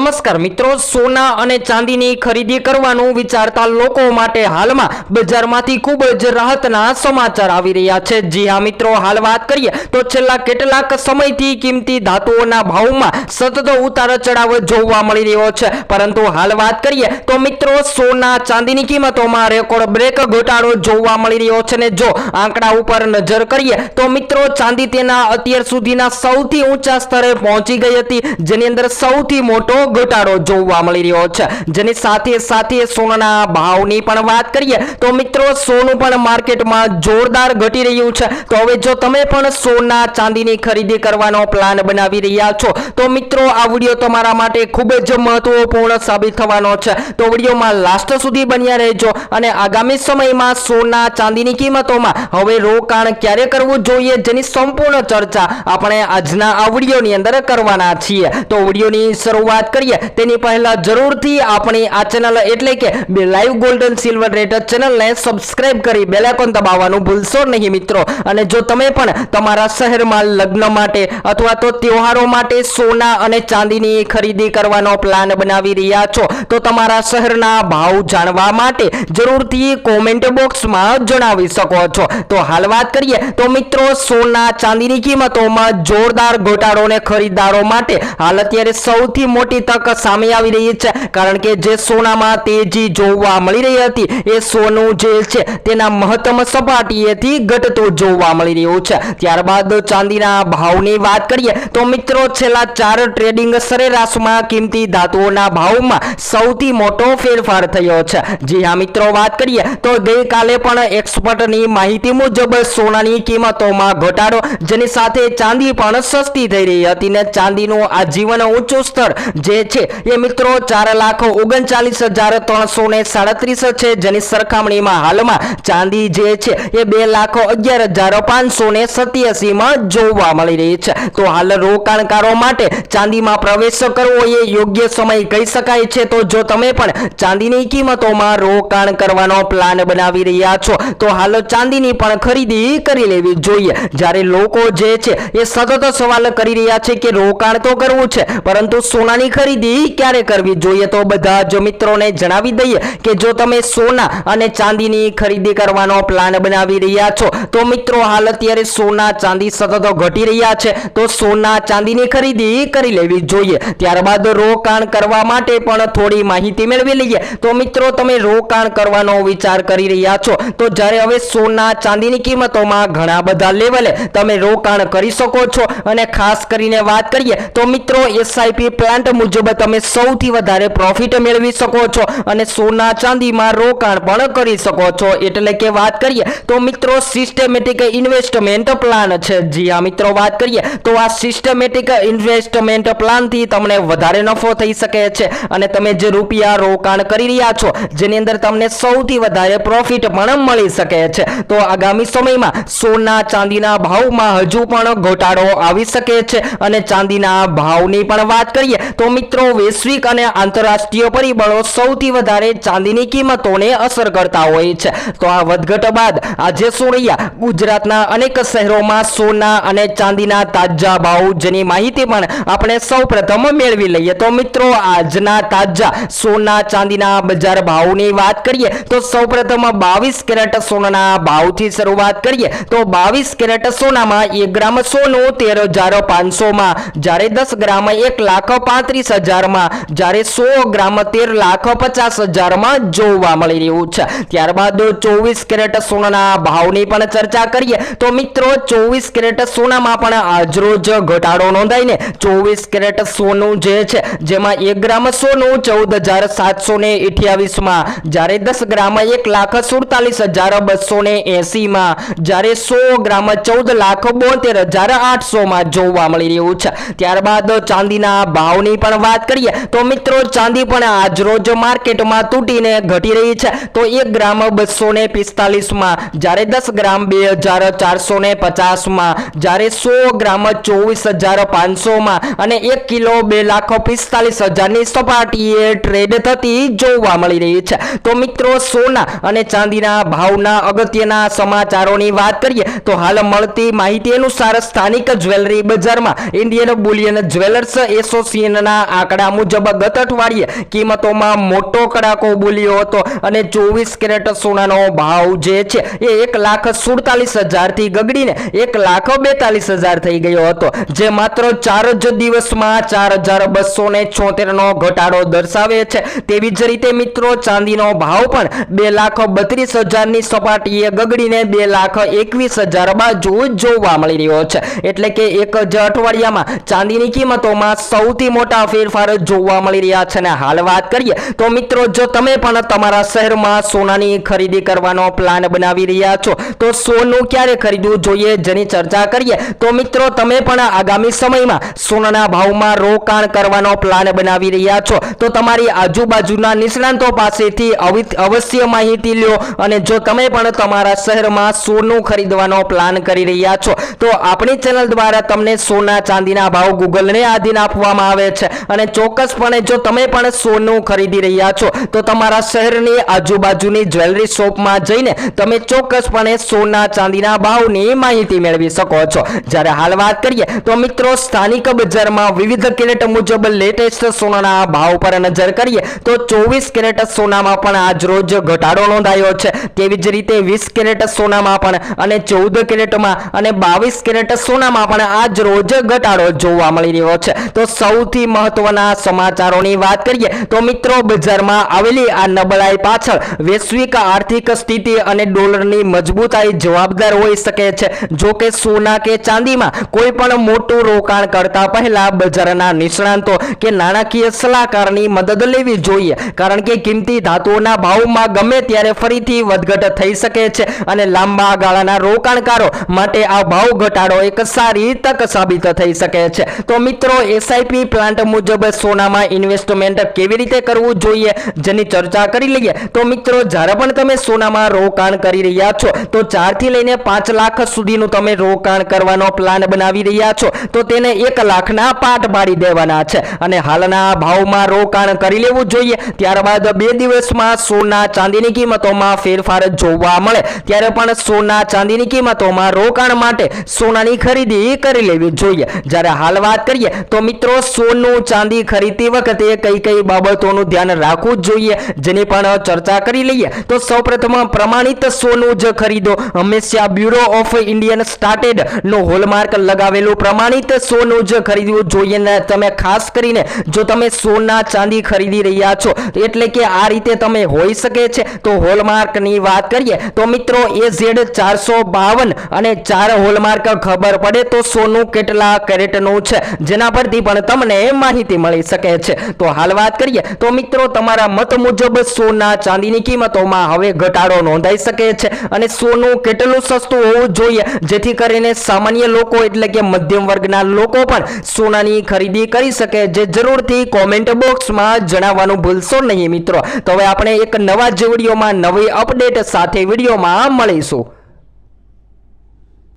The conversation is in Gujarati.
નમસ્કાર મિત્રો, સોના અને ચાંદીની ખરીદી કરવાનું વિચારતા લોકો માટે હાલમાં બજારમાંથી ખૂબ જ રાહતના સમાચાર આવી રહ્યા છે। જી હા મિત્રો, હાલ વાત કરીએ તો છેલ્લા કેટલાક સમયથી કિંમતી ધાતુઓના ભાવમાં સતત ઉતાર ચઢાવ જોવા મળી રહ્યો છે, પરંતુ હાલ વાત કરીએ તો મિત્રો સોના ચાંદીની કિંમતોમાં રેકોર્ડ બ્રેક ઘટાડો જોવા મળી રહ્યો છે ને જો આંકડા ઉપર નજર કરીએ તો મિત્રો ચાંદી તેના અત્યાર સુધીના સૌથી ઊંચા સ્તરે પહોંચી ગઈ હતી, જેની અંદર સૌથી મોટો ઘટાડો જોવા મળી રહ્યો છે। જેની સાથે સાથે સોનાના ભાવની પણ વાત કરીએ તો મિત્રો સોનું પણ માર્કેટમાં જોરદાર ઘટી રહ્યું છે। તો હવે જો તમે પણ સોના ચાંદીની ખરીદી કરવાનો પ્લાન બનાવી રહ્યા છો તો મિત્રો આ વિડિયો તમારા માટે ખૂબ જ મહત્વપૂર્ણ સાબિત થવાનો છે, તો વિડિયોમાં લાસ્ટ સુધી બન્યા રહેજો। અને આગામી સમયમાં સોના ચાંદીની કિંમતોમાં હવે રોકાણ ક્યારે કરવું જોઈએ જેની સંપૂર્ણ ચર્ચા આપણે આજના આ વિડિયોની અંદર કરવાના છીએ। તો વિડિયોની શરૂઆત કરીએ તેની પહેલા જરૂરથી આપણી આ ચેનલ એટલે કે live gold and silver rate ચેનલને સબસ્ક્રાઇબ કરી બેલ આઇકોન દબાવવાનું ભૂલશો નહીં મિત્રો। અને જો તમે પણ તમારા શહેરમાં લગ્ન માટે અથવા તો તહેવારો માટે સોના અને ચાંદીની ખરીદી કરવાનો પ્લાન બનાવી રહ્યા છો તો તમારા શહેરના ભાવ જાણવા માટે જરૂરથી કોમેન્ટ બોક્સમાં જણાવી શકો છો। તો હાલ વાત કરીએ તો મિત્રો સોના ચાંદીની કિંમતોમાં જોરદાર ઘટાડોને ખરીદદારો માટે હાલ અત્યારે સૌથી મોટી તક સામે આવી રહી છે, કારણ કે જે સોનામાં તેજી જોવા મળી રહી હતી એ સોનું જે છે તેના મહત્તમ સપાટીએથી ઘટતું જોવા મળી રહ્યું છે। ત્યારબાદ ચાંદીના ભાવની વાત કરીએ તો મિત્રો છેલ્લા 4 ટ્રેડિંગ સરેરાશમાં કિંમતી ધાતુઓના ભાવમાં સૌથી મોટો ફેરફાર થયો છે। જી હા મિત્રો, વાત કરીએ તો ગઈકાલે પણ એક્સપર્ટની માહિતી મુજબ સોનાની કિંમતોમાં ઘટાડો, જેની સાથે ચાંદી પણ સસ્તી થઈ રહી હતી ને ચાંદીનું આજીવન ઊંચું સ્તર જે છે એ મિત્રો 4,39,337 છે, જેની સરખામણીમાં હાલમાં ચાંદી જે છે એ 2,11,587 માં જોવા મળી રહી છે। તો હાલ રોકાણકારો માટે ચાંદીમાં પ્રવેશ કરવો એ યોગ્ય સમય કહી શકાય છે। તો જો તમે પણ ચાંદીની કિંમતોમાં રોકાણ કરવાનો પ્લાન બનાવી રહ્યા છો તો હાલ ચાંદીની પણ ખરીદી કરી લેવી જોઈએ। જ્યારે લોકો જે છે એ સતત સવાલ કરી રહ્યા છે કે રોકાણ તો કરવું છે પરંતુ સોનાની ખરીદી ક્યારે કરવી જોઈએ, તો બધા જ મિત્રોને જણાવી દઈએ કે જો તમે સોના અને ચાંદીની ખરીદી કરવાનો પ્લાન બનાવી રહ્યા છો તો મિત્રો હાલ અત્યારે સોના ચાંદી સતત ઘટી રહ્યા છે, તો સોના ચાંદીની ખરીદી કરી લેવી જોઈએ। ત્યારબાદ રોકાણ કરવા માટે પણ થોડી માહિતી મેળવી લઈએ તો મિત્રો તમે રોકાણ કરવાનો વિચાર કરી રહ્યા છો તો જ્યારે હવે સોના ચાંદીની કિંમતોમાં ઘણા બધા લેવલે તમે રોકાણ કરી શકો છો। અને ખાસ કરીને વાત કરીએ તો મિત્રો એસઆઈપી પ્લાન્ટ મુજબ તમે સૌથી વધારે પ્રોફિટ મેળવી શકો છો અને સોના ચાંદીમાં રોકાણ પણ કરી શકો છો, એટલે કે વાત કરીએ તો મિત્રો સિસ્ટમેટિક ઇન્વેસ્ટમેન્ટ પ્લાન છે। જી હા મિત્રો, વાત કરીએ તો આ સિસ્ટમેટિક ઇન્વેસ્ટમેન્ટ પ્લાનથી તમને વધારે નફો થઈ શકે છે અને તમે જે રૂપિયા રોકાણ કરી રહ્યા છો જેની અંદર તમને સૌથી વધારે પ્રોફિટ પણ મળી શકે છે। તો આગામી સમયમાં સોના ચાંદીના ભાવમાં હજુ પણ ઘટાડો આવી શકે છે અને ચાંદીના ભાવની પણ વાત કરીએ તો મિત્રો વૈશ્વિક અને આંતરરાષ્ટ્રીય પરિબળો સૌથી વધારે ચાંદીની કિંમતોને અસર કરતા હોય છે। તો આ વધઘટ બાદ આજે શું રહ્યા ગુજરાતના અનેક શહેરોમાં સોના અને ચાંદીના તાજા ભાવ જેની માહિતી પણ આપણે સૌપ્રથમ મેળવી લઈએ। તો મિત્રો આજના તાજા સોના ચાંદીના બજાર ભાવની વાત કરીએ તો સૌપ્રથમ 22 કેરેટ સોનાના ભાવથી શરૂઆત કરીએ તો 22 કેરેટ સોનામાં 1 ગ્રામ સોનું 13,500 માં, જ્યારે 10 ગ્રામ 1,35,000 માં, જ્યારે 100 ગ્રામ 13,50,000 માં જોવા મળી રહ્યું છે। ત્યારબાદ 24 કેરેટ સોનાના ભાવની પણ ચર્ચા કરીએ તો મિત્રો 24 કેરેટ સોનામાં પણ આજરોજ ઘટાડો નોંધાઈને 24 કેરેટ સોનું જે છે જેમાં 1 ગ્રામ સોનું 14,728 માં, જ્યારે 10 ગ્રામ 1,47,280 માં, જ્યારે 100 ગ્રામ 14,72,800 માં જોવા મળી રહ્યું છે। ત્યારબાદ ચાંદીના ભાવની પણ વાત કરીએ તો મિત્રો ચાંદી પણ આજરોજ માર્કેટમાં તૂટીને ઘટી રહી છે। તો 1 ગ્રામ 245 માં, જ્યારે 10 ગ્રામ 2,450 માં, જ્યારે 100 ગ્રામ 24,500 માં અને 1 કિલો 2,45,000 ની સપાટીએ ટ્રેડ થતી જોવા મળી રહી છે। તો મિત્રો સોના અને ચાંદીના ભાવના અગત્યના સમાચારોની વાત કરીએ તો હાલ મળતી માહિતી અનુસાર સ્થાનિક જ્વેલરી બજારમાં ઇન્ડિયન બુલિયન જ્વેલર્સ એસોસિએશનના આંકડા મુજબ ગત અઠવાડિયે કિંમતોમાં મોટો કડાકો બોલ્યો હતો અને 24 કેરેટ સોનાનો ભાવ જે છે એ 1,47,000 થી ગગડીને 1,42,000 થઈ ગયો હતો, જે માત્ર 4 જ દિવસમાં 4,276 નો ઘટાડો દર્શાવે છે। તેવી જ રીતે મિત્રો ચાંદીનો ભાવ પણ 2,32,000 ની સપાટીએ ગગડીને 2,21,000 બાજુ જોવા મળી રહ્યો છે। એટલે કે એક જ અઠવાડિયામાં ચાંદીની કિંમતોમાં સૌથી મોટા ફેરફાર જોવા મળી રહ્યા છે। અને હાલ વાત કરીએ તો મિત્રો જો તમે પણ તમારા શહેરમાં સોનાની ખરીદી કરવાનો પ્લાન બનાવી રહ્યા છો તો સોનું ક્યારે ખરીદવું જોઈએ જેની ચર્ચા કરીએ તો મિત્રો તમે પણ આગામી સમયમાં સોનાના ભાવમાં રોકાણ કરવાનો પ્લાન બનાવી રહ્યા છો તો તમારી આજુબાજુના નિષ્ણાંતો પાસેથી અવશ્ય માહિતી લો। અને જો તમે પણ તમારા શહેરમાં સોનું ખરીદવાનો પ્લાન કરી રહ્યા છો તો આપણી ચેનલ દ્વારા તમને સોના ચાંદીના ભાવ ગૂગલને આધીન આપવામાં આવે છે અને ચોક્કસપણે જો તમે પણ સોનું ખરીદી રહ્યા છો તો તમારા શહેરની આજુબાજુની જ્વેલરી શોપમાં જઈને તમે ચોક્કસપણે સોના ચાંદીના ભાવની માહિતી મેળવી શકો છો। જ્યારે હાલ વાત કરીએ તો મિત્રો સ્થાનિક બજારમાં વિવિધ કેરેટ મુજબ લેટેસ્ટ સોનાના ભાવ પર નજર કરીએ તો 24 કેરેટ સોનામાં પણ આજ રોજ ઘટાડો નોંધાયો છે। તેવી જ રીતે 20 કેરેટ સોનામાં પણ અને 14 કેરેટમાં અને 22 કેરેટ સોનામાં પણ આજ રોજ ઘટાડો જોવા મળી રહ્યો છે। તો સૌથી મહત્વના સમાચારોની વાત કરીએ તો મિત્રો બજારમાં આવેલી આ નબળાઈ પાછળ વૈશ્વિક આર્થિક સ્થિતિ અને ડોલરની મજબૂતાઈ જવાબદાર હોઈ શકે છે। જો કે સોના કે ચાંદીમાં કોઈ પણ મોટું રોકાણ કરતા પહેલા બજારના નિષ્ણાંતો કે નાણાકીય સલાહકારની મદદ લેવી જોઈએ, કારણ કે કિંમતી ધાતુઓના ભાવમાં ગમે ત્યારે ફરીથી વધઘટ થઈ શકે છે અને લાંબા ગાળાના રોકાણકારો માટે આ ભાવ ઘટાડો એક સારી તક સાબિત થઈ શકે છે। તો મિત્રો એસઆઈપી પ્લાન્ટ મુજબ સોનામાં ઇન્વેસ્ટમેન્ટ કેવી રીતે કરવું જોઈએ જેની ચર્ચા કરી લઈએ તો મિત્રો જ્યારે પણ તમે સોનામાં રોકાણ કરી રહ્યા છો તો 4 થી લઈને 5 લાખ સુધીનું તમે રોકાણ કરવાનો પ્લાન બનાવી રહ્યા છો તો તેને 1 લાખના પાટ પાડી દેવાના છે અને હાલના ભાવમાં રોકાણ કરી લેવું જોઈએ। ત્યારબાદ 2 દિવસમાં સોના ચાંદીની કિંમતોમાં ફેરફાર જોવા મળે ત્યારે પણ સોના ચાંદીની કિંમતોમાં રોકાણ માટે સોનાની ખરીદી કરી લેવી જોઈએ। જ્યારે હાલ વાત કરીએ તો મિત્રો સોનું ચાંદી ખરીદતી વખતે કઈ બાબતોનું ધ્યાન રાખવું જોઈએ જેની પણ ચર્ચા કરી લઈએ તો સૌપ્રથમ પ્રમાણિત સોનું જ ખરીદો। હંમેશા બ્યુરો ઓફ ઇન્ડિયન સ્ટાન્ડર્ડ નો હોલમાર્ક લગાવેલું પ્રમાણિત સોનું જ ખરીદવું જોઈએ ને તમે ખાસ કરીને જો તમે સોના ચાંદી ખરીદી રહ્યા છો એટલે કે આ રીતે તમે હોઈ શકે છે તો હોલમાર્કની વાત કરીએ તો મિત્રો AZ 452 અને 4 હોલમાર્ક ખબર પડે તો સોનું કેટલા કેરેટનું છે જેના પરથી પણ તમને માહિતી મળી શકે છે। તો હાલ વાત કરીએ તો મિત્રો તમારા મત મુજબ સોના ચાંદીની કિંમતોમાં હવે ઘટાડો નોંધાઈ શકે છે અને સોનું કેટલું સસ્તું હોવું જોઈએ જેથી કરીને સામાન્ય લોકો એટલે કે મધ્યમ વર્ગના લોકો પણ સોનાની ખરીદી કરી શકે, જે જરૂરથી કોમેન્ટ બોક્સમાં જણાવવાનું ભૂલશો નહીં મિત્રો। તો હવે આપણે એક નવા જ વિડીયોમાં નવી અપડેટ સાથે વિડીયોમાં મળીશું।